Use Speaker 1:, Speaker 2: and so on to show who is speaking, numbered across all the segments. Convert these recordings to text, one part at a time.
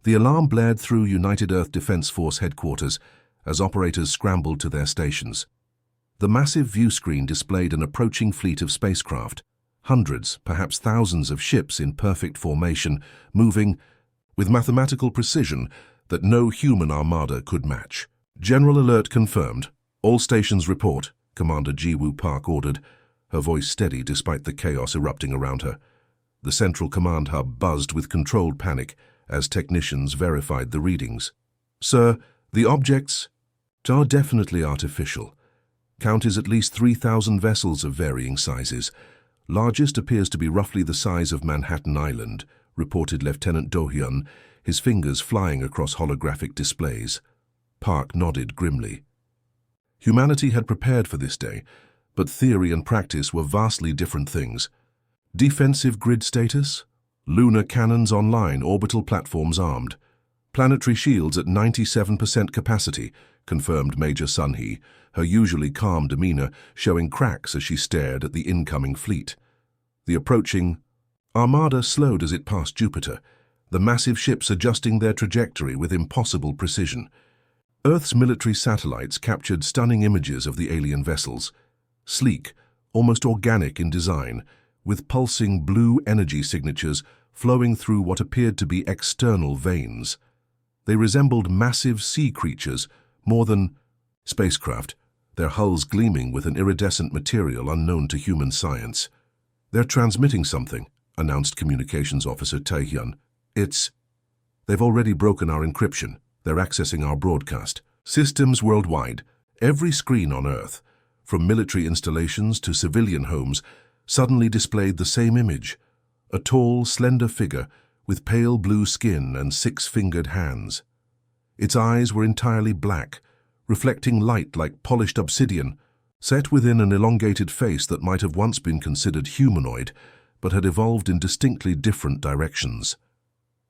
Speaker 1: The alarm blared through United Earth Defense Force headquarters as operators scrambled to their stations. The massive view screen displayed an approaching fleet of spacecraft, hundreds, perhaps thousands of ships in perfect formation, moving with mathematical precision that no human armada could match. "General alert confirmed. All stations report," Commander Ji-Woo Park ordered, her voice steady despite the chaos erupting around her. The central command hub buzzed with controlled panic as technicians verified the readings. "Sir, the objects are definitely artificial. Count is at least 3,000 vessels of varying sizes. Largest appears to be roughly the size of Manhattan Island," reported Lieutenant Do-hyun, his fingers flying across holographic displays. Park nodded grimly. Humanity had prepared for this day, but theory and practice were vastly different things. Defensive grid status? Lunar cannons online, orbital platforms armed. Planetary shields at 97% capacity, confirmed Major Sun-hee, her usually calm demeanor showing cracks as she stared at the incoming fleet. The approaching armada slowed as it passed Jupiter, the massive ships adjusting their trajectory with impossible precision. Earth's military satellites captured stunning images of the alien vessels, sleek, almost organic in design, with pulsing blue energy signatures flowing through what appeared to be external veins. They resembled massive sea creatures more than spacecraft, their hulls gleaming with an iridescent material unknown to human science. "They're transmitting something," announced Communications Officer Tae-hyun. They've already broken our encryption. They're accessing our broadcast. Systems worldwide, every screen on Earth, from military installations to civilian homes, suddenly displayed the same image. A tall, slender figure with pale blue skin and six-fingered hands. Its eyes were entirely black, reflecting light like polished obsidian, set within an elongated face that might have once been considered humanoid, but had evolved in distinctly different directions.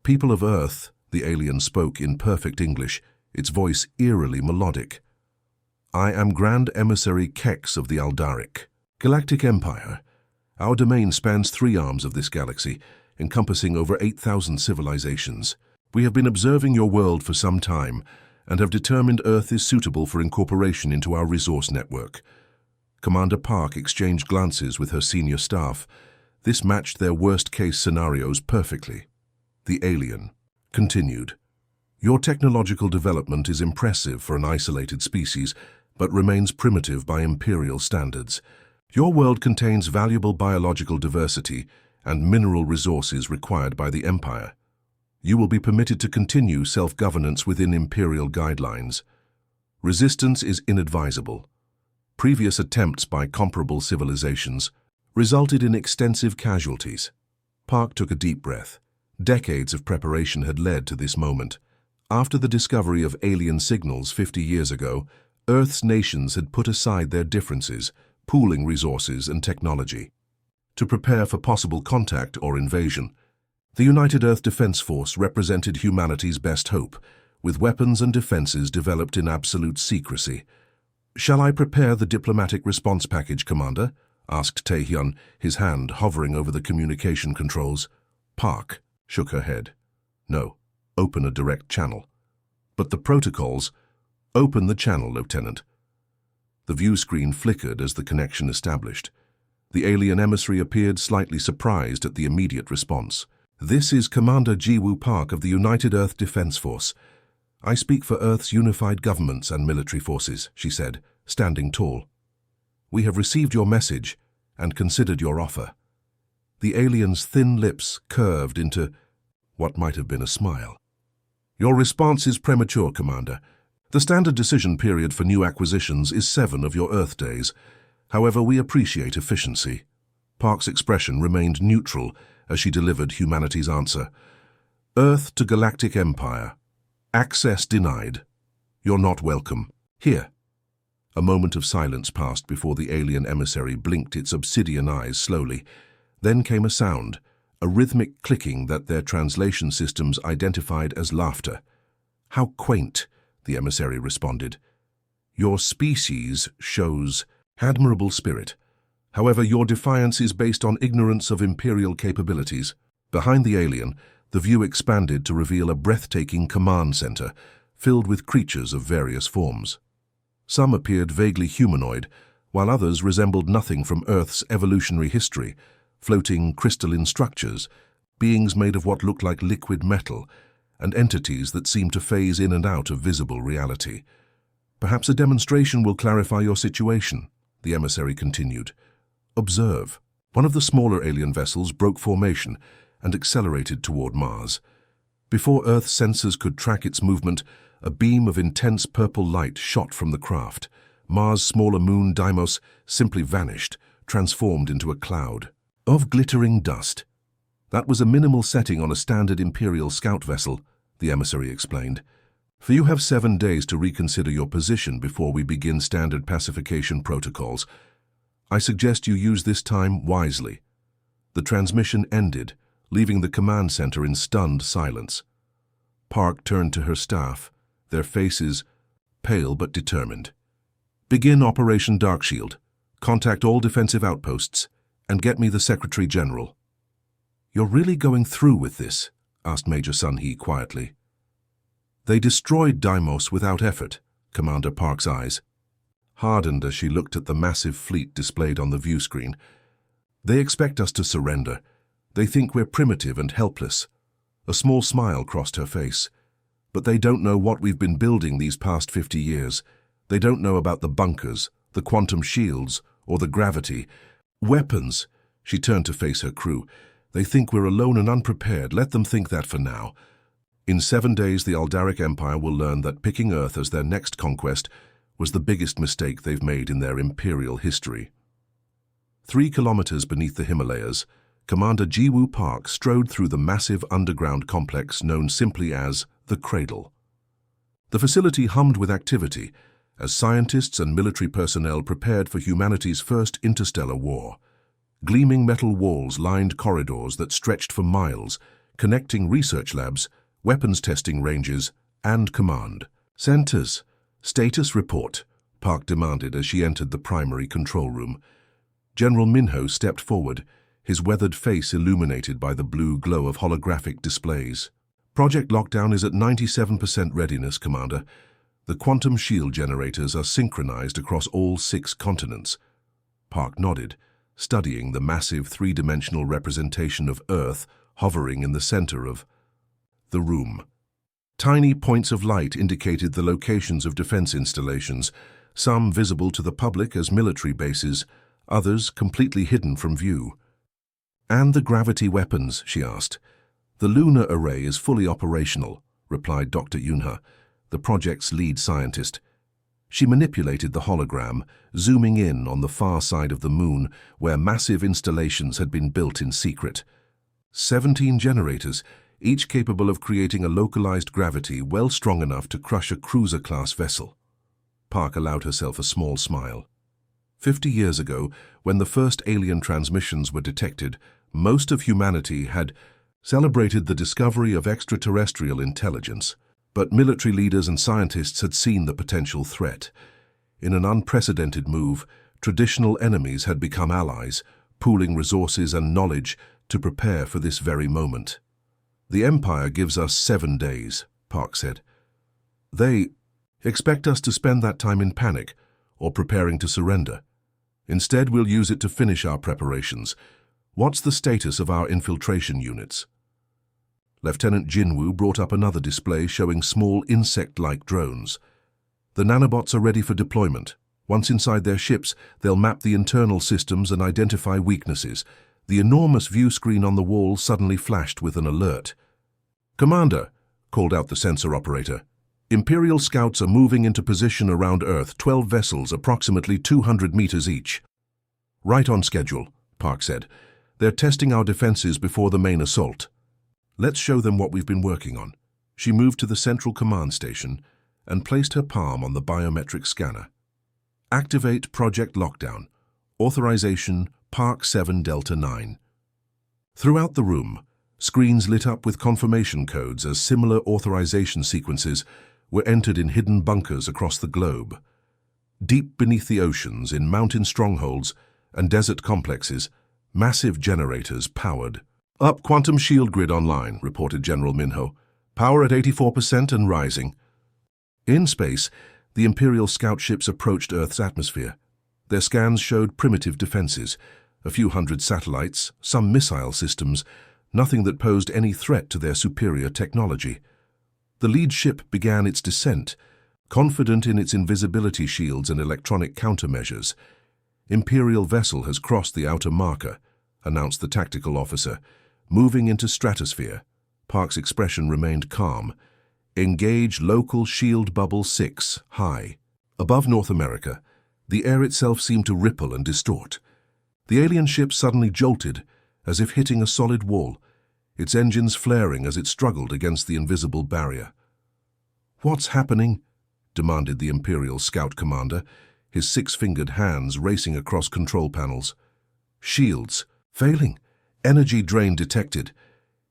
Speaker 1: "People of Earth," the alien spoke in perfect English, its voice eerily melodic. "I am Grand Emissary Kex of the Aldaric, Galactic Empire. Our domain spans 3 arms of this galaxy, encompassing over 8,000 civilizations. We have been observing your world for some time, and have determined Earth is suitable for incorporation into our resource network." Commander Park exchanged glances with her senior staff. This matched their worst-case scenarios perfectly. The alien continued. "Your technological development is impressive for an isolated species, but remains primitive by imperial standards. Your world contains valuable biological diversity and mineral resources required by the Empire. You will be permitted to continue self-governance within imperial guidelines. Resistance is inadvisable. Previous attempts by comparable civilizations resulted in extensive casualties." Park took a deep breath. Decades of preparation had led to this moment. After the discovery of alien signals 50 years ago, Earth's nations had put aside their differences, pooling resources and technology. To prepare for possible contact or invasion, the United Earth Defense Force represented humanity's best hope, with weapons and defenses developed in absolute secrecy. "Shall I prepare the diplomatic response package, Commander?" asked Tae-hyun, his hand hovering over the communication controls. Park shook her head. "No, open a direct channel." "But the protocols—" "Open the channel, Lieutenant." The view screen flickered as the connection established. The alien emissary appeared slightly surprised at the immediate response. "This is Commander Ji-Woo Park of the United Earth Defense Force. I speak for Earth's unified governments and military forces," she said, standing tall. "We have received your message and considered your offer." The alien's thin lips curved into what might have been a smile. "Your response is premature, Commander. The standard decision period for new acquisitions is 7 of your Earth days. However, we appreciate efficiency." Park's expression remained neutral as she delivered humanity's answer. "Earth to Galactic Empire. Access denied. You're not welcome. Here." A moment of silence passed before the alien emissary blinked its obsidian eyes slowly. Then came a sound, a rhythmic clicking that their translation systems identified as laughter. "How quaint," the emissary responded. "Your species shows admirable spirit. However, your defiance is based on ignorance of imperial capabilities." Behind the alien, The view expanded to reveal a breathtaking command center filled with creatures of various forms. Some appeared vaguely humanoid, while others resembled nothing from Earth's evolutionary history, floating crystalline structures, beings made of what looked like liquid metal, and entities that seemed to phase in and out of visible reality. "Perhaps a demonstration will clarify your situation," the emissary continued. "Observe." One of the smaller alien vessels broke formation and accelerated toward Mars. Before Earth's sensors could track its movement, a beam of intense purple light shot from the craft. Mars' smaller moon, Deimos, simply vanished, transformed into a cloud of glittering dust. "That was a minimal setting on a standard Imperial scout vessel," the emissary explained. "For you have 7 days to reconsider your position before we begin standard pacification protocols. I suggest you use this time wisely." The transmission ended, leaving the command center in stunned silence. Park turned to her staff, their faces pale but determined. "Begin Operation Darkshield. Contact all defensive outposts, and get me the Secretary General." "You're really going through with this?" asked Major Sun-hee quietly. "They destroyed Deimos without effort," Commander Park's eyes hardened as she looked at the massive fleet displayed on the view screen. "They expect us to surrender. They think we're primitive and helpless." A small smile crossed her face. "But they don't know what we've been building these past 50 years. They don't know about the bunkers, the quantum shields, or the gravity. Weapons." She turned to face her crew. "They think we're alone and unprepared. Let them think that for now. In 7 days, the Aldaric Empire will learn that picking Earth as their next conquest was the biggest mistake they've made in their imperial history." 3 kilometers beneath the Himalayas, Commander Jiwoo Park strode through the massive underground complex known simply as the Cradle. The facility hummed with activity as scientists and military personnel prepared for humanity's first interstellar war. Gleaming metal walls lined corridors that stretched for miles, connecting research labs, weapons testing ranges, and command centers. "Status report," Park demanded as she entered the primary control room. General Minho stepped forward, his weathered face illuminated by the blue glow of holographic displays. "Project Lockdown is at 97% readiness, Commander. The quantum shield generators are synchronized across all 6 continents." Park nodded, studying the massive 3-dimensional representation of Earth hovering in the center of the room. Tiny points of light indicated the locations of defense installations, some visible to the public as military bases, others completely hidden from view. "And the gravity weapons?" she asked. "The lunar array is fully operational," replied Dr. Yunha, the project's lead scientist. She manipulated the hologram, zooming in on the far side of the moon where massive installations had been built in secret. 17 generators, each capable of creating a localized gravity well strong enough to crush a cruiser-class vessel. Park allowed herself a small smile. 50 years ago, when the first alien transmissions were detected, most of humanity had celebrated the discovery of extraterrestrial intelligence. But military leaders and scientists had seen the potential threat. In an unprecedented move, traditional enemies had become allies, pooling resources and knowledge to prepare for this very moment. "The Empire gives us 7 days, Park said. "They expect us to spend that time in panic or preparing to surrender. Instead, we'll use it to finish our preparations. What's the status of our infiltration units?" Lieutenant Jinwoo brought up another display showing small insect-like drones. "The nanobots are ready for deployment. Once inside their ships, they'll map the internal systems and identify weaknesses." The enormous view screen on the wall suddenly flashed with an alert. "Commander," called out the sensor operator, "Imperial scouts are moving into position around Earth, 12 vessels, approximately 200 meters each." "Right on schedule," Park said. "They're testing our defenses before the main assault. Let's show them what we've been working on." She moved to the central command station and placed her palm on the biometric scanner. "Activate Project Lockdown. Authorization Park 7 Delta 9. Throughout the room, screens lit up with confirmation codes as similar authorization sequences were entered in hidden bunkers across the globe. Deep beneath the oceans, in mountain strongholds and desert complexes, massive generators powered Up quantum shield grid online, reported General Minho. Power at 84% and rising. In space, the Imperial scout ships approached Earth's atmosphere. Their scans showed primitive defenses, a few hundred satellites, some missile systems, nothing that posed any threat to their superior technology. The lead ship began its descent, confident in its invisibility shields and electronic countermeasures. Imperial vessel has crossed the outer marker, announced the tactical officer, moving into stratosphere. Park's expression remained calm. Engage local shield bubble 6, high. Above North America, the air itself seemed to ripple and distort. The alien ship suddenly jolted, as if hitting a solid wall, its engines flaring as it struggled against the invisible barrier. "What's happening?" demanded the Imperial scout commander, his six-fingered hands racing across control panels. "Shields. Failing. Energy drain detected."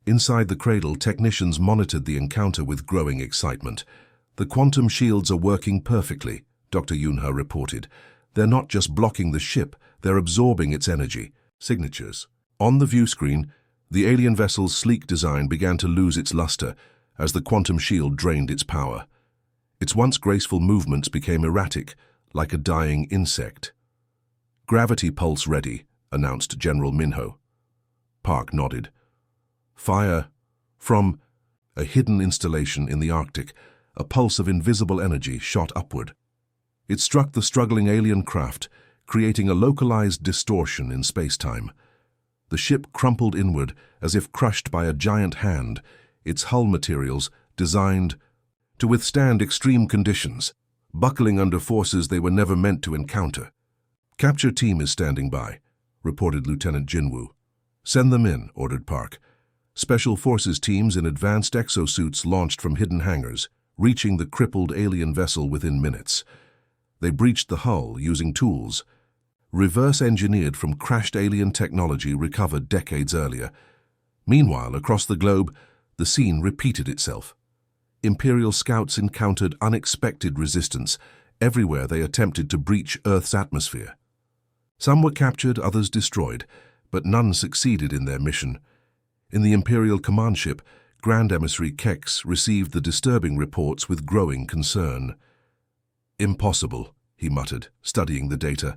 Speaker 1: Inside the cradle, technicians monitored the encounter with growing excitement. "The quantum shields are working perfectly," Dr. Yunha reported. "They're not just blocking the ship, they're absorbing its energy." Signatures. On the view screen, the alien vessel's sleek design began to lose its luster as the quantum shield drained its power. Its once graceful movements became erratic, like a dying insect. "Gravity pulse ready," announced General Minho. Park nodded. "Fire from a hidden installation in the Arctic, a pulse of invisible energy shot upward. It struck the struggling alien craft, creating a localized distortion in space-time. The ship crumpled inward as if crushed by a giant hand, its hull materials designed to withstand extreme conditions, buckling under forces they were never meant to encounter. "Capture team is standing by," reported Lieutenant Jinwoo. "Send them in," ordered Park. Special Forces teams in advanced exosuits launched from hidden hangars, reaching the crippled alien vessel within minutes. They breached the hull using tools, reverse-engineered from crashed alien technology recovered decades earlier. Meanwhile, across the globe, the scene repeated itself. Imperial scouts encountered unexpected resistance everywhere they attempted to breach Earth's atmosphere. Some were captured, others destroyed, but none succeeded in their mission. In the Imperial command ship, Grand Emissary Kex received the disturbing reports with growing concern. "Impossible," he muttered, studying the data.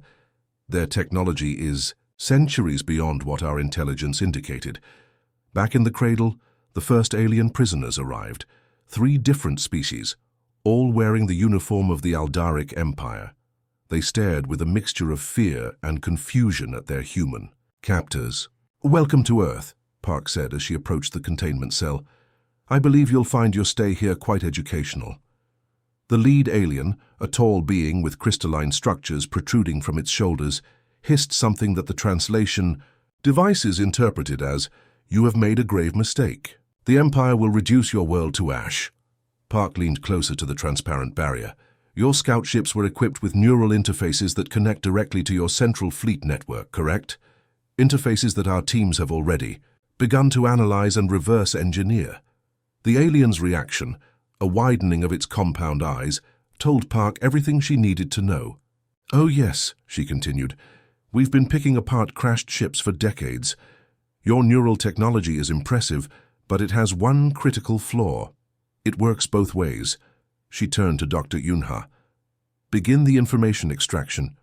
Speaker 1: "Their technology is centuries beyond what our intelligence indicated." Back in the cradle, the first alien prisoners arrived. 3 different species, all wearing the uniform of the Aldaric Empire. They stared with a mixture of fear and confusion at their human captors. "Welcome to Earth," Park said as she approached the containment cell. "I believe you'll find your stay here quite educational." The lead alien, a tall being with crystalline structures protruding from its shoulders, hissed something that the translation devices interpreted as, "You have made a grave mistake. The Empire will reduce your world to ash." Park leaned closer to the transparent barrier. "Your scout ships were equipped with neural interfaces that connect directly to your central fleet network, correct? Interfaces that our teams have already begun to analyze and reverse engineer." The alien's reaction, a widening of its compound eyes, told Park everything she needed to know. "Oh yes," she continued, "we've been picking apart crashed ships for decades. Your neural technology is impressive, but it has one critical flaw. It works both ways." She turned to Dr. Yunha. "Begin the information extraction.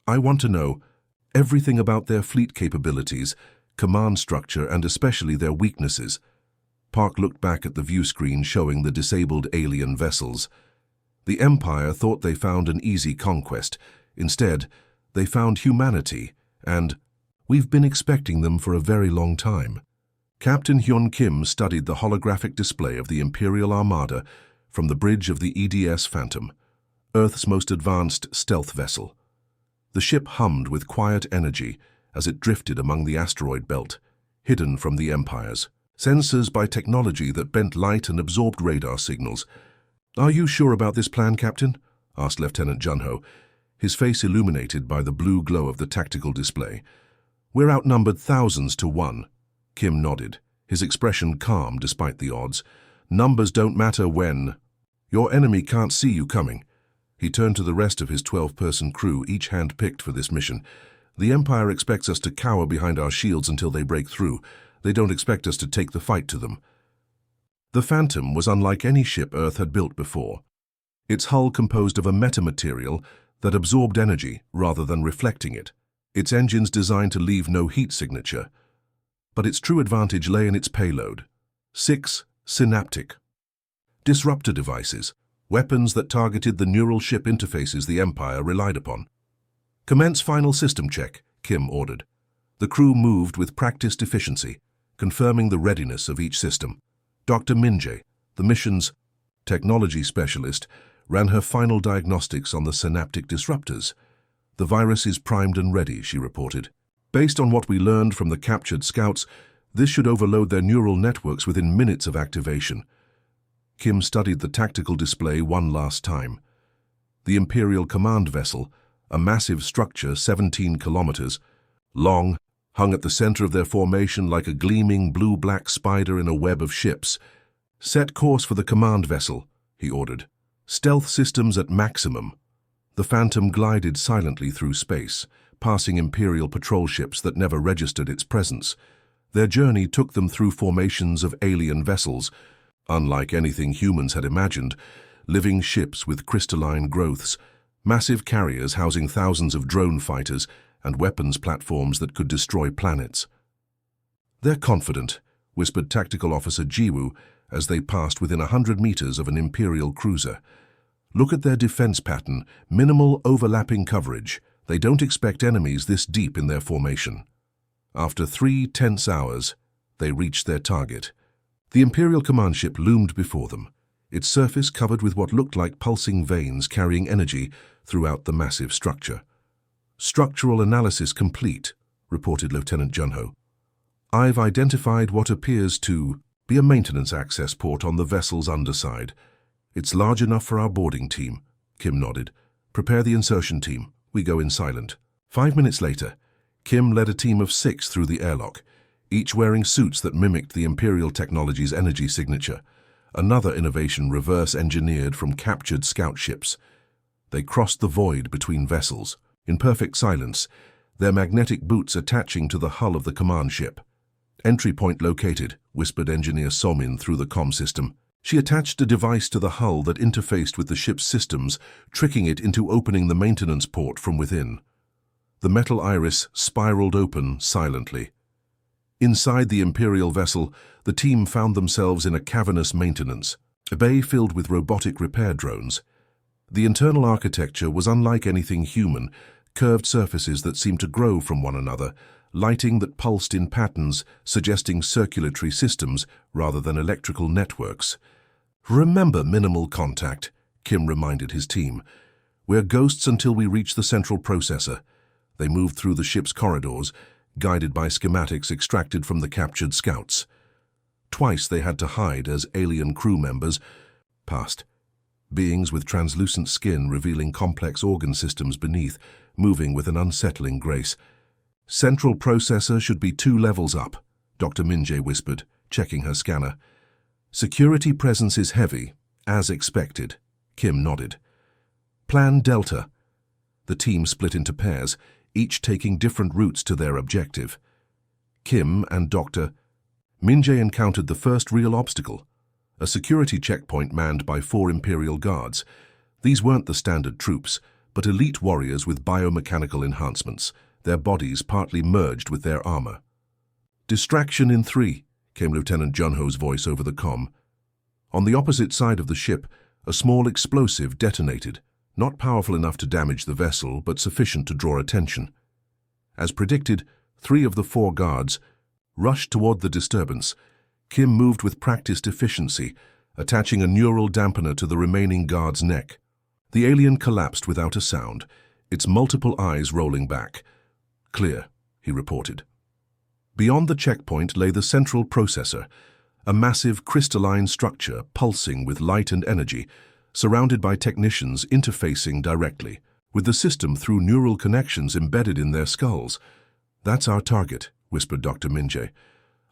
Speaker 1: I want to know everything about their fleet capabilities, command structure, and especially their weaknesses." Park looked back at the view screen showing the disabled alien vessels. The Empire thought they found an easy conquest. Instead, they found humanity, and "We've been expecting them for a very long time." Captain Hyun Kim studied the holographic display of the Imperial Armada from the bridge of the EDS Phantom, Earth's most advanced stealth vessel. The ship hummed with quiet energy as it drifted among the asteroid belt, hidden from the Empire's sensors by technology that bent light and absorbed radar signals. "Are you sure about this plan, Captain?" asked Lieutenant Junho, his face illuminated by the blue glow of the tactical display. "We're outnumbered thousands to 1. Kim nodded, his expression calm despite the odds. "Numbers don't matter when your enemy can't see you coming." He turned to the rest of his 12-person crew, each hand-picked for this mission. "The Empire expects us to cower behind our shields until they break through. They don't expect us to take the fight to them. The Phantom was unlike any ship Earth had built before. Its hull composed of a metamaterial that absorbed energy rather than reflecting it. Its engines designed to leave no heat signature. But its true advantage lay in its payload. 6 synaptic disruptor devices, weapons that targeted the neural ship interfaces the Empire relied upon. "Commence final system check," Kim ordered. The crew moved with practiced efficiency, confirming the readiness of each system. Dr. Minje, the mission's technology specialist, ran her final diagnostics on the synaptic disruptors. "The virus is primed and ready," she reported. "Based on what we learned from the captured scouts, this should overload their neural networks within minutes of activation." Kim studied the tactical display one last time. The Imperial Command Vessel, a massive structure 17 kilometers long, hung at the center of their formation like a gleaming blue-black spider in a web of ships. "Set course for the command vessel," he ordered. "Stealth systems at maximum." The Phantom glided silently through space, passing Imperial patrol ships that never registered its presence. Their journey took them through formations of alien vessels, unlike anything humans had imagined, living ships with crystalline growths, massive carriers housing thousands of drone fighters, and weapons platforms that could destroy planets. "They're confident," whispered Tactical Officer Jiwoo as they passed within 100 meters of an Imperial cruiser. "Look at their defense pattern, minimal overlapping coverage. They don't expect enemies this deep in their formation." After 3 tense hours, they reached their target. The Imperial command ship loomed before them, its surface covered with what looked like pulsing veins carrying energy throughout the massive structure. "Structural analysis complete," reported Lieutenant Junho. "I've identified what appears to be a maintenance access port on the vessel's underside. It's large enough for our boarding team." Kim nodded. "Prepare the insertion team. We go in silent." 5 minutes later, Kim led a team of 6 through the airlock, each wearing suits that mimicked the Imperial technology's energy signature, another innovation reverse-engineered from captured scout ships. They crossed the void between vessels, in perfect silence, their magnetic boots attaching to the hull of the command ship. "Entry point located," whispered Engineer Somin through the comm system. She attached a device to the hull that interfaced with the ship's systems, tricking it into opening the maintenance port from within. The metal iris spiraled open silently. Inside the Imperial vessel, the team found themselves in a cavernous maintenance, a bay filled with robotic repair drones. The internal architecture was unlike anything human, curved surfaces that seemed to grow from one another, lighting that pulsed in patterns suggesting circulatory systems rather than electrical networks. "Remember minimal contact," Kim reminded his team. "We're ghosts until we reach the central processor." They moved through the ship's corridors, guided by schematics extracted from the captured scouts. Twice they had to hide as alien crew members passed. Beings with translucent skin revealing complex organ systems beneath, moving with an unsettling grace. "Central processor should be 2 levels up," Dr. Minje whispered, checking her scanner. "Security presence is heavy, as expected." Kim nodded. "Plan Delta." The team split into pairs, each taking different routes to their objective. Kim and Dr. Minje encountered the first real obstacle, a security checkpoint manned by 4 Imperial guards. These weren't the standard troops, but elite warriors with biomechanical enhancements, their bodies partly merged with their armor. "Distraction in 3, came Lieutenant Junho's voice over the comm. On the opposite side of the ship, a small explosive detonated, not powerful enough to damage the vessel, but sufficient to draw attention. As predicted, 3 of the 4 guards rushed toward the disturbance. Kim moved with practiced efficiency, attaching a neural dampener to the remaining guard's neck. The alien collapsed without a sound, its multiple eyes rolling back. "Clear," he reported. Beyond the checkpoint lay the central processor, a massive crystalline structure pulsing with light and energy, surrounded by technicians interfacing directly with the system through neural connections embedded in their skulls. "That's our target," whispered Dr. Minje.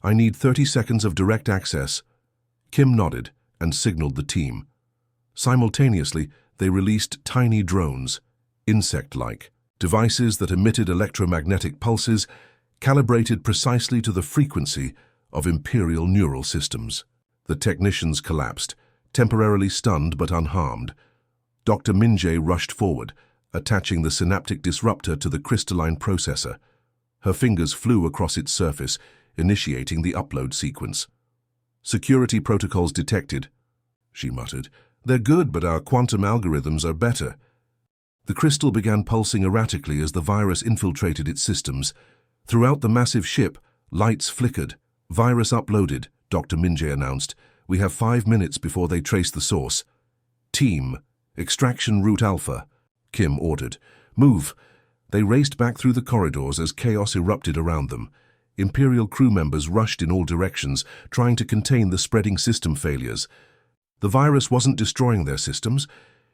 Speaker 1: "I need 30 seconds of direct access." Kim nodded and signaled the team. Simultaneously, they released tiny drones, insect-like, devices that emitted electromagnetic pulses, calibrated precisely to the frequency of Imperial neural systems. The technicians collapsed, temporarily stunned but unharmed. Dr. Minje rushed forward, attaching the synaptic disruptor to the crystalline processor. Her fingers flew across its surface, initiating the upload sequence. "Security protocols detected," she muttered. "They're good, but our quantum algorithms are better." The crystal began pulsing erratically as the virus infiltrated its systems. Throughout the massive ship, lights flickered. "Virus uploaded," Dr. Minje announced. "We have 5 minutes before they trace the source." "Team, extraction route Alpha," Kim ordered. "Move." They raced back through the corridors as chaos erupted around them. Imperial crew members rushed in all directions, trying to contain the spreading system failures. The virus wasn't destroying their systems.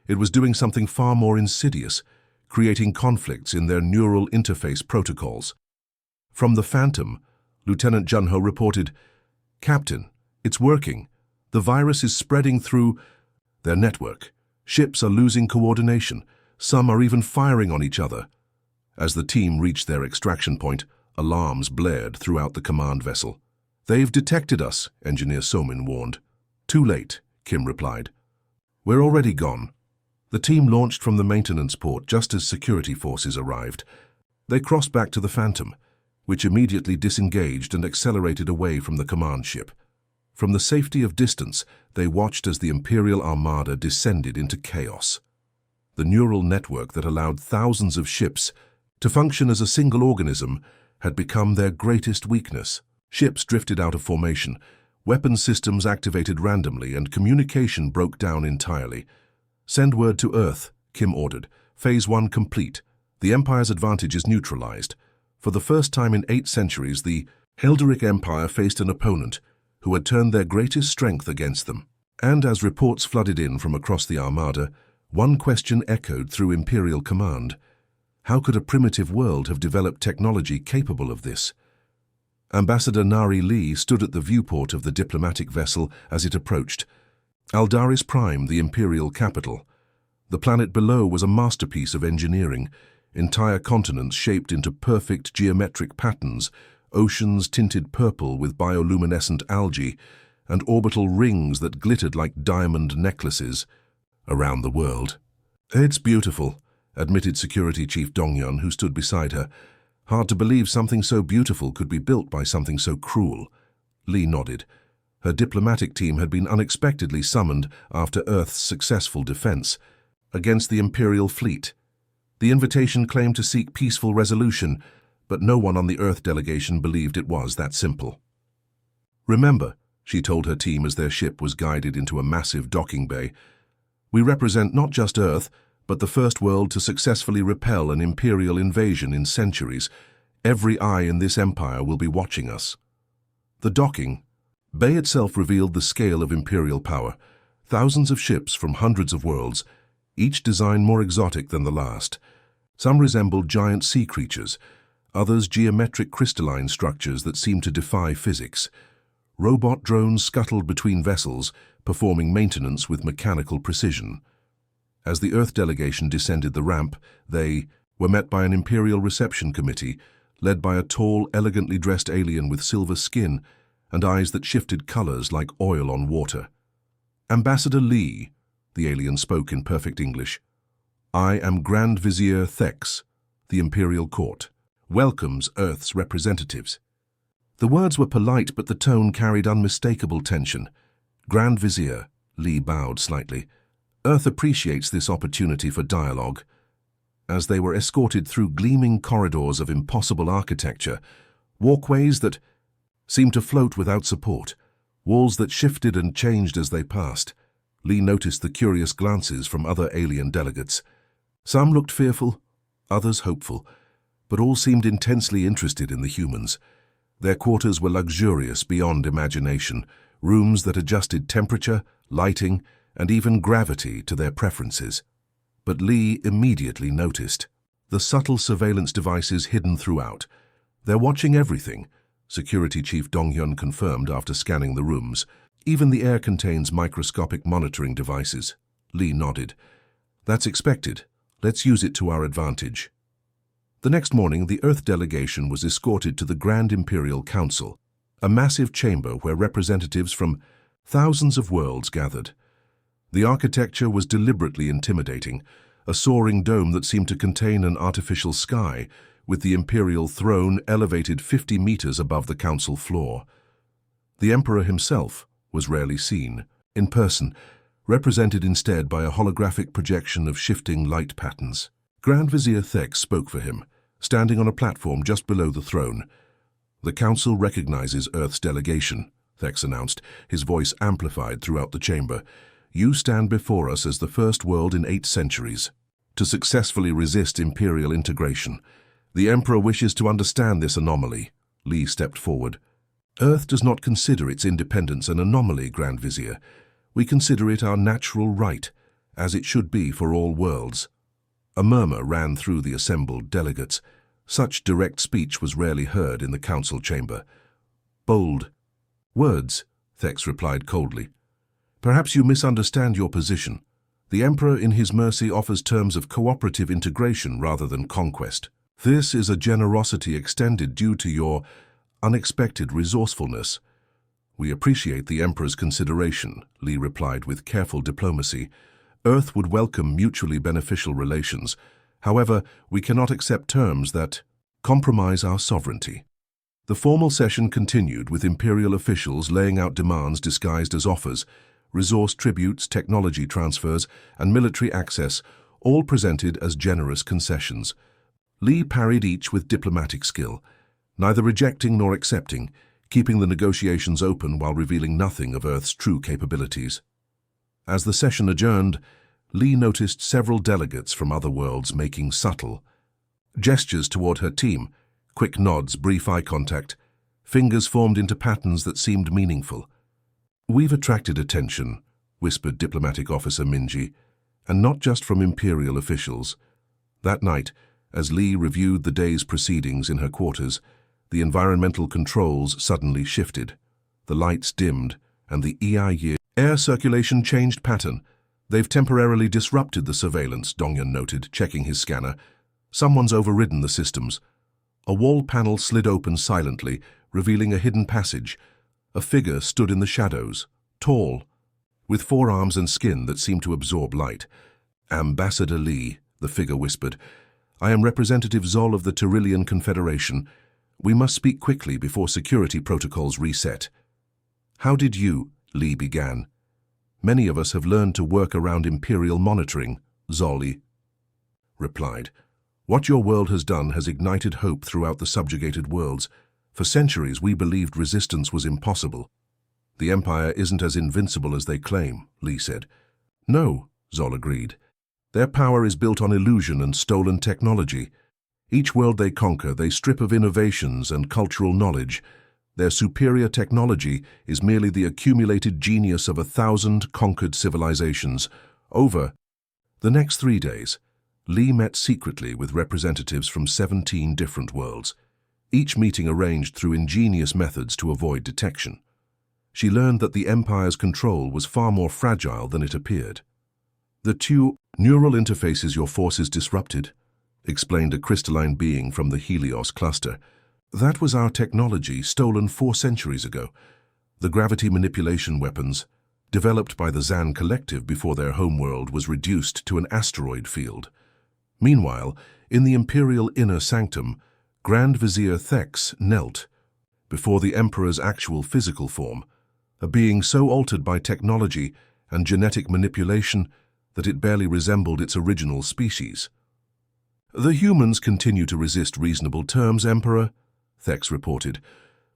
Speaker 1: It was doing something far more insidious, creating conflicts in their neural interface protocols. From the Phantom, Lieutenant Junho reported, "Captain, it's working. The virus is spreading through their network. Ships are losing coordination. Some are even firing on each other." As the team reached their extraction point, alarms blared throughout the command vessel. "They've detected us," Engineer Somin warned. "Too late," Kim replied. "We're already gone." The team launched from the maintenance port just as security forces arrived. They crossed back to the Phantom, which immediately disengaged and accelerated away from the command ship. From the safety of distance, they watched as the Imperial Armada descended into chaos. The neural network that allowed thousands of ships to function as a single organism had become their greatest weakness. Ships drifted out of formation, weapon systems activated randomly, and communication broke down entirely. "Send word to Earth," Kim ordered. "Phase 1 complete. The Empire's advantage is neutralized." For the first time in 8 centuries, the Helderic Empire faced an opponent who had turned their greatest strength against them. And as reports flooded in from across the Armada, one question echoed through Imperial command. How could a primitive world have developed technology capable of this? Ambassador Nari Lee stood at the viewport of the diplomatic vessel as it approached. Aldaris Prime, the Imperial capital. The planet below was a masterpiece of engineering, entire continents shaped into perfect geometric patterns, oceans tinted purple with bioluminescent algae, and orbital rings that glittered like diamond necklaces around the world. "It's beautiful," admitted Security Chief Dongyun, who stood beside her. "Hard to believe something so beautiful could be built by something so cruel." Lee nodded. Her diplomatic team had been unexpectedly summoned after Earth's successful defense against the Imperial fleet. The invitation claimed to seek peaceful resolution, but no one on the Earth delegation believed it was that simple. "Remember," she told her team as their ship was guided into a massive docking bay, "we represent not just Earth, but the first world to successfully repel an Imperial invasion in centuries. Every eye in this empire will be watching us." The docking bay itself revealed the scale of Imperial power. Thousands of ships from hundreds of worlds, each design more exotic than the last. Some resembled giant sea creatures, others geometric crystalline structures that seemed to defy physics. Robot drones scuttled between vessels, performing maintenance with mechanical precision. As the Earth delegation descended the ramp, they were met by an Imperial reception committee, led by a tall, elegantly dressed alien with silver skin and eyes that shifted colors like oil on water. "Ambassador Lee," the alien spoke in perfect English, "I am Grand Vizier Thex, the Imperial Court, welcomes Earth's representatives." The words were polite, but the tone carried unmistakable tension. "Grand Vizier," Lee bowed slightly. "Earth appreciates this opportunity for dialogue." As they were escorted through gleaming corridors of impossible architecture, walkways that seemed to float without support, walls that shifted and changed as they passed, Lee noticed the curious glances from other alien delegates. Some looked fearful, others hopeful, but all seemed intensely interested in the humans. Their quarters were luxurious beyond imagination, rooms that adjusted temperature, lighting, and even gravity to their preferences. But Lee immediately noticed the subtle surveillance devices hidden throughout. "They're watching everything," Security Chief Donghyun confirmed after scanning the rooms. "Even the air contains microscopic monitoring devices." Lee nodded. "That's expected. Let's use it to our advantage." The next morning, the Earth delegation was escorted to the Grand Imperial Council, a massive chamber where representatives from thousands of worlds gathered. The architecture was deliberately intimidating, a soaring dome that seemed to contain an artificial sky, with the imperial throne elevated 50 meters above the council floor. The emperor himself was rarely seen, in person, represented instead by a holographic projection of shifting light patterns. Grand Vizier Thex spoke for him, standing on a platform just below the throne. "The council recognizes Earth's delegation," Thex announced, his voice amplified throughout the chamber. "You stand before us as the first world in 8 centuries to successfully resist imperial integration. The Emperor wishes to understand this anomaly." Li stepped forward. "Earth does not consider its independence an anomaly, Grand Vizier. We consider it our natural right, as it should be for all worlds." A murmur ran through the assembled delegates. Such direct speech was rarely heard in the council chamber. "Bold words," Thex replied coldly. "Perhaps you misunderstand your position. The Emperor in his mercy offers terms of cooperative integration rather than conquest. This is a generosity extended due to your unexpected resourcefulness." "We appreciate the Emperor's consideration," Li replied with careful diplomacy. "Earth would welcome mutually beneficial relations. However, we cannot accept terms that compromise our sovereignty." The formal session continued with imperial officials laying out demands disguised as offers, resource tributes, technology transfers, and military access, all presented as generous concessions. Li parried each with diplomatic skill, neither rejecting nor accepting, keeping the negotiations open while revealing nothing of Earth's true capabilities. As the session adjourned, Li noticed several delegates from other worlds making subtle gestures toward her team, quick nods, brief eye contact, fingers formed into patterns that seemed meaningful. "We've attracted attention," whispered Diplomatic Officer Minji, "and not just from imperial officials." That night, as Li reviewed the day's proceedings in her quarters, the environmental controls suddenly shifted. The lights dimmed, and the EI air circulation changed pattern. "They've temporarily disrupted the surveillance," Dongyan noted, checking his scanner. "Someone's overridden the systems." A wall panel slid open silently, revealing a hidden passage. A figure stood in the shadows, tall, with forearms and skin that seemed to absorb light. "Ambassador Li," the figure whispered, "I am Representative Zol of the Tyrillian Confederation. We must speak quickly before security protocols reset." "How did you?" Li began. "Many of us have learned to work around imperial monitoring," Zoli replied. "What your world has done has ignited hope throughout the subjugated worlds. For centuries we believed resistance was impossible." "The Empire isn't as invincible as they claim," Li said. "No," Zol agreed. "Their power is built on illusion and stolen technology. Each world they conquer, they strip of innovations and cultural knowledge. Their superior technology is merely the accumulated genius of 1,000 conquered civilizations. Over the next 3 days, Li met secretly with representatives from 17 different worlds, each meeting arranged through ingenious methods to avoid detection. She learned that the Empire's control was far more fragile than it appeared. "The two neural interfaces your forces disrupted," explained a crystalline being from the Helios cluster. "That was our technology stolen 4 centuries ago. The gravity manipulation weapons, developed by the Zan Collective before their homeworld was reduced to an asteroid field." Meanwhile, in the Imperial Inner Sanctum, Grand Vizier Thex knelt before the Emperor's actual physical form, a being so altered by technology and genetic manipulation that it barely resembled its original species. "The humans continue to resist reasonable terms, Emperor," Thex reported.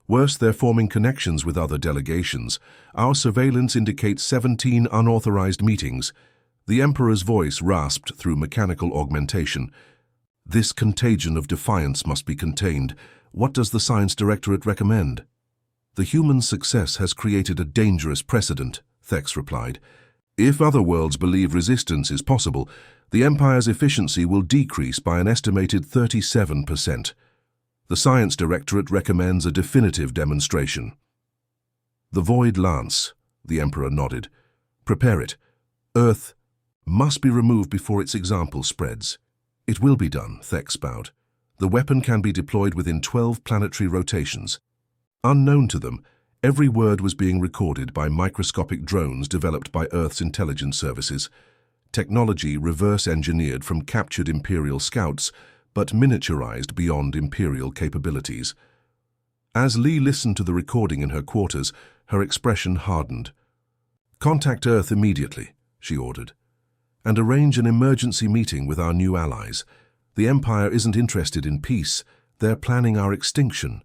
Speaker 1: "Worse, they're forming connections with other delegations. Our surveillance indicates 17 unauthorized meetings." The Emperor's voice rasped through mechanical augmentation. "This contagion of defiance must be contained. What does the Science Directorate recommend?" "The human success has created a dangerous precedent," Thex replied. "If other worlds believe resistance is possible, the Empire's efficiency will decrease by an estimated 37%. The Science Directorate recommends a definitive demonstration." "The Void Lance," the Emperor nodded. "Prepare it. Earth must be removed before its example spreads." "It will be done," Thex bowed. "The weapon can be deployed within 12 planetary rotations." Unknown to them, every word was being recorded by microscopic drones developed by Earth's intelligence services. Technology reverse-engineered from captured Imperial scouts, but miniaturized beyond Imperial capabilities. As Lee listened to the recording in her quarters, her expression hardened. "Contact Earth immediately," she ordered, "and arrange an emergency meeting with our new allies. The Empire isn't interested in peace, they're planning our extinction."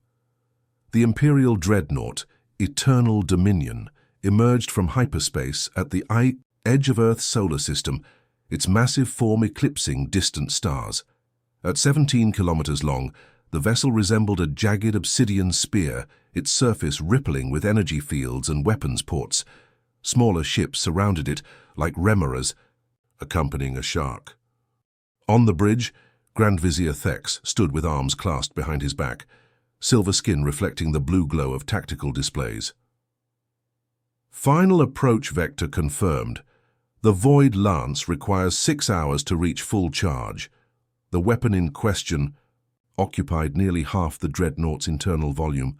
Speaker 1: The Imperial dreadnought, Eternal Dominion, emerged from hyperspace at the edge of Earth's solar system, its massive form eclipsing distant stars. At 17 kilometers long, the vessel resembled a jagged obsidian spear, its surface rippling with energy fields and weapons ports. Smaller ships surrounded it, like remoras, accompanying a shark. On the bridge, Grand Vizier Thex stood with arms clasped behind his back, silver skin reflecting the blue glow of tactical displays. Final approach vector confirmed. The Void Lance requires 6 hours to reach full charge. The weapon in question occupied nearly half the dreadnought's internal volume,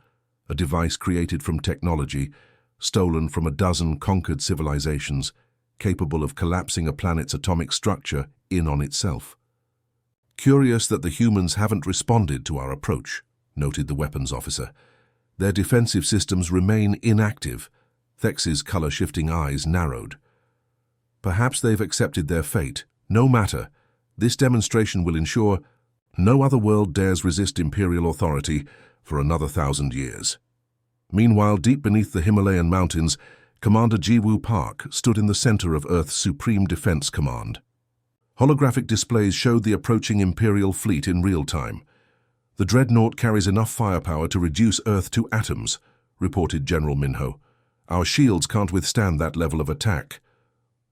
Speaker 1: a device created from technology, stolen from a dozen conquered civilizations, capable of collapsing a planet's atomic structure in on itself. "Curious that the humans haven't responded to our approach," noted the weapons officer. "Their defensive systems remain inactive." Thex's color-shifting eyes narrowed. "Perhaps they've accepted their fate. No matter. This demonstration will ensure no other world dares resist Imperial authority for another 1,000 years." Meanwhile, deep beneath the Himalayan mountains, Commander Jiwoo Park stood in the center of Earth's Supreme Defense Command. Holographic displays showed the approaching Imperial fleet in real time. "The dreadnought carries enough firepower to reduce Earth to atoms," reported General Minho. "Our shields can't withstand that level of attack."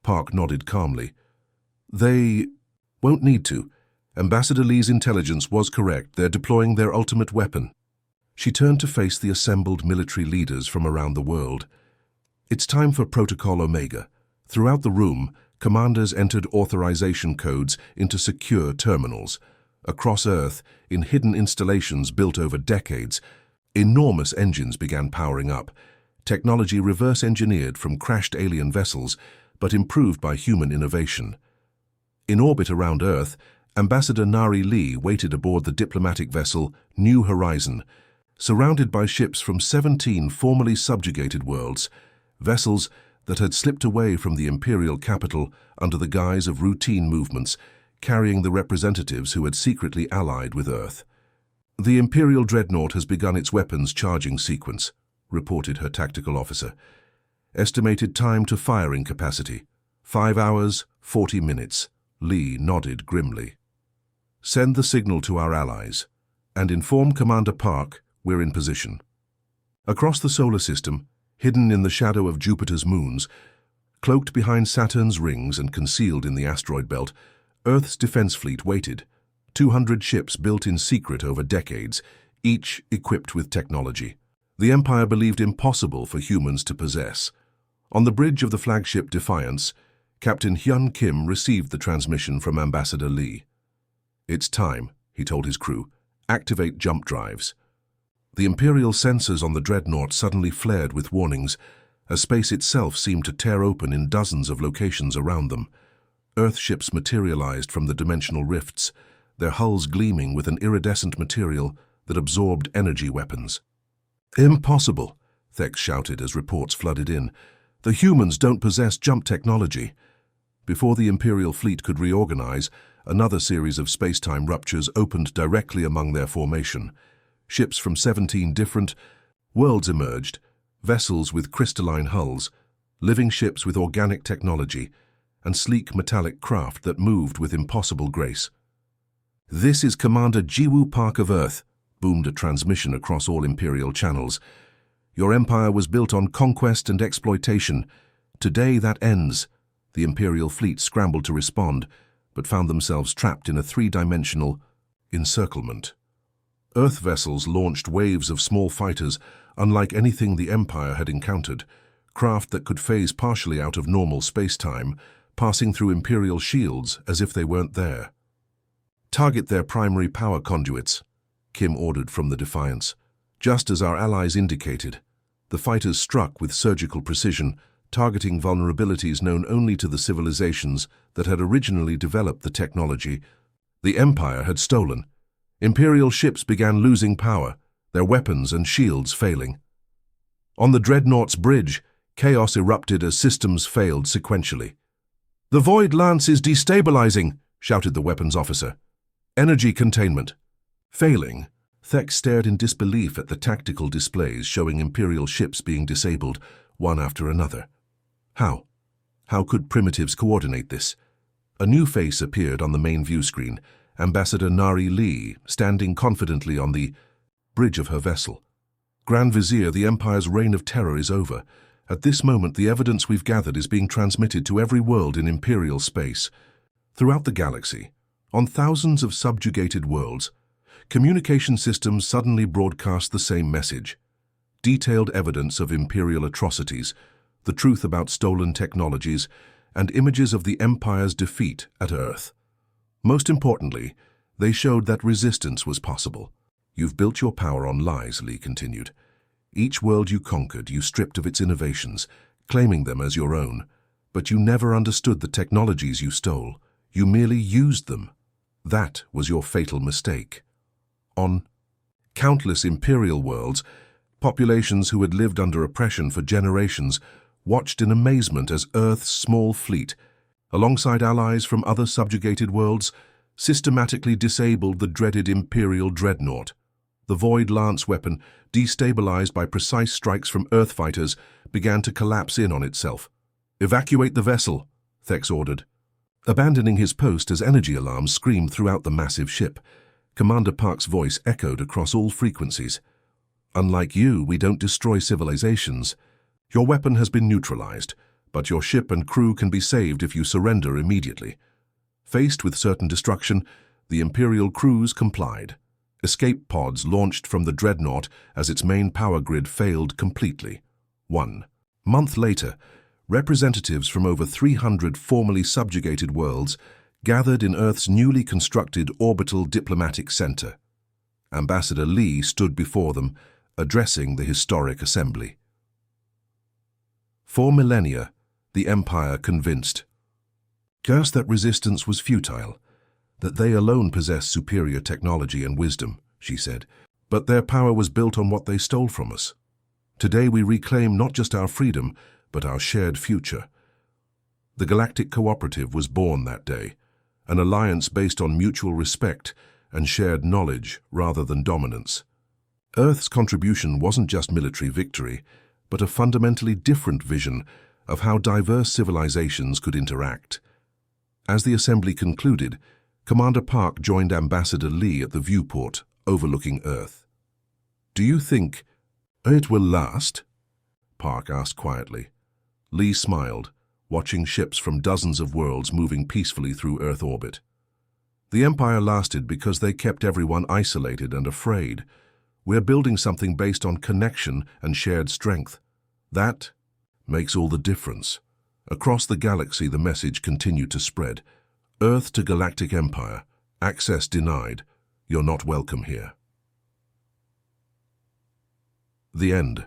Speaker 1: Park nodded calmly. "They won't need to. Ambassador Lee's intelligence was correct. They're deploying their ultimate weapon." She turned to face the assembled military leaders from around the world. "It's time for Protocol Omega." Throughout the room, commanders entered authorization codes into secure terminals. Across Earth, in hidden installations built over decades, enormous engines began powering up. Technology reverse-engineered from crashed alien vessels, but improved by human innovation. In orbit around Earth, Ambassador Nari Lee waited aboard the diplomatic vessel New Horizon, surrounded by ships from 17 formerly subjugated worlds, vessels that had slipped away from the imperial capital under the guise of routine movements, carrying the representatives who had secretly allied with Earth. "The Imperial dreadnought has begun its weapons charging sequence," reported her tactical officer. "Estimated time to firing capacity, 5 hours, 40 minutes. Lee nodded grimly. "Send the signal to our allies, and inform Commander Park we're in position." Across the solar system, hidden in the shadow of Jupiter's moons, cloaked behind Saturn's rings and concealed in the asteroid belt, Earth's defense fleet waited. 200 ships built in secret over decades, each equipped with technology the Empire believed impossible for humans to possess. On the bridge of the flagship Defiance, Captain Hyun Kim received the transmission from Ambassador Lee. "It's time," he told his crew. "Activate jump drives." The Imperial sensors on the dreadnought suddenly flared with warnings, as space itself seemed to tear open in dozens of locations around them. Earth ships materialized from the dimensional rifts, their hulls gleaming with an iridescent material that absorbed energy weapons. "Impossible," Thex shouted as reports flooded in. "The humans don't possess jump technology." Before the Imperial fleet could reorganize, another series of space-time ruptures opened directly among their formation. Ships from 17 different worlds emerged, vessels with crystalline hulls, living ships with organic technology, and sleek metallic craft that moved with impossible grace. "This is Commander Jiwoo Park of Earth," boomed a transmission across all Imperial channels. "Your empire was built on conquest and exploitation. Today that ends." The Imperial fleet scrambled to respond, but found themselves trapped in a three-dimensional encirclement. Earth vessels launched waves of small fighters, unlike anything the Empire had encountered, craft that could phase partially out of normal space-time, passing through Imperial shields as if they weren't there. "Target their primary power conduits," Kim ordered from the Defiance. Just as our allies indicated, the fighters struck with surgical precision, targeting vulnerabilities known only to the civilizations that had originally developed the technology the Empire had stolen. Imperial ships began losing power, their weapons and shields failing. On the Dreadnought's bridge, chaos erupted as systems failed sequentially. "The Void Lance is destabilizing," shouted the weapons officer. "Energy containment." Failing, Thek stared in disbelief at the tactical displays showing Imperial ships being disabled, one after another. How? How could primitives coordinate this? A new face appeared on the main view screen, Ambassador Nari Li, standing confidently on the bridge of her vessel. "Grand Vizier, the Empire's reign of terror is over. At this moment, the evidence we've gathered is being transmitted to every world in Imperial space. Throughout the galaxy, on thousands of subjugated worlds, communication systems suddenly broadcast the same message. Detailed evidence of Imperial atrocities, the truth about stolen technologies, and images of the Empire's defeat at Earth. Most importantly, they showed that resistance was possible. You've built your power on lies," Li continued. "Each world you conquered, you stripped of its innovations, claiming them as your own. But you never understood the technologies you stole. You merely used them. That was your fatal mistake." On countless Imperial worlds, populations who had lived under oppression for generations watched in amazement as Earth's small fleet, alongside allies from other subjugated worlds, systematically disabled the dreaded Imperial Dreadnought. The Void Lance weapon, destabilized by precise strikes from Earth fighters, began to collapse in on itself. "Evacuate the vessel," Thex ordered. Abandoning his post as energy alarms screamed throughout the massive ship, Commander Park's voice echoed across all frequencies. "Unlike you, we don't destroy civilizations. Your weapon has been neutralized, but your ship and crew can be saved if you surrender immediately." Faced with certain destruction, the Imperial crews complied. Escape pods launched from the Dreadnought as its main power grid failed completely. 1 month later, representatives from over 300 formerly subjugated worlds gathered in Earth's newly constructed orbital diplomatic center. Ambassador Li stood before them, addressing the historic assembly. For millennia, the Empire convinced us that resistance was futile, that they alone possessed superior technology and wisdom, she said, but their power was built on what they stole from us. Today we reclaim not just our freedom, but our shared future. The Galactic Cooperative was born that day, an alliance based on mutual respect and shared knowledge rather than dominance. Earth's contribution wasn't just military victory, but a fundamentally different vision of how diverse civilizations could interact. As the assembly concluded, Commander Park joined Ambassador Li at the viewport overlooking Earth. "Do you think it will last?" Park asked quietly. Li smiled, watching ships from dozens of worlds moving peacefully through Earth orbit. "The Empire lasted because they kept everyone isolated and afraid. We're building something based on connection and shared strength. That makes all the difference." Across the galaxy, the message continued to spread. "Earth to Galactic Empire. Access denied. You're not welcome here." The end.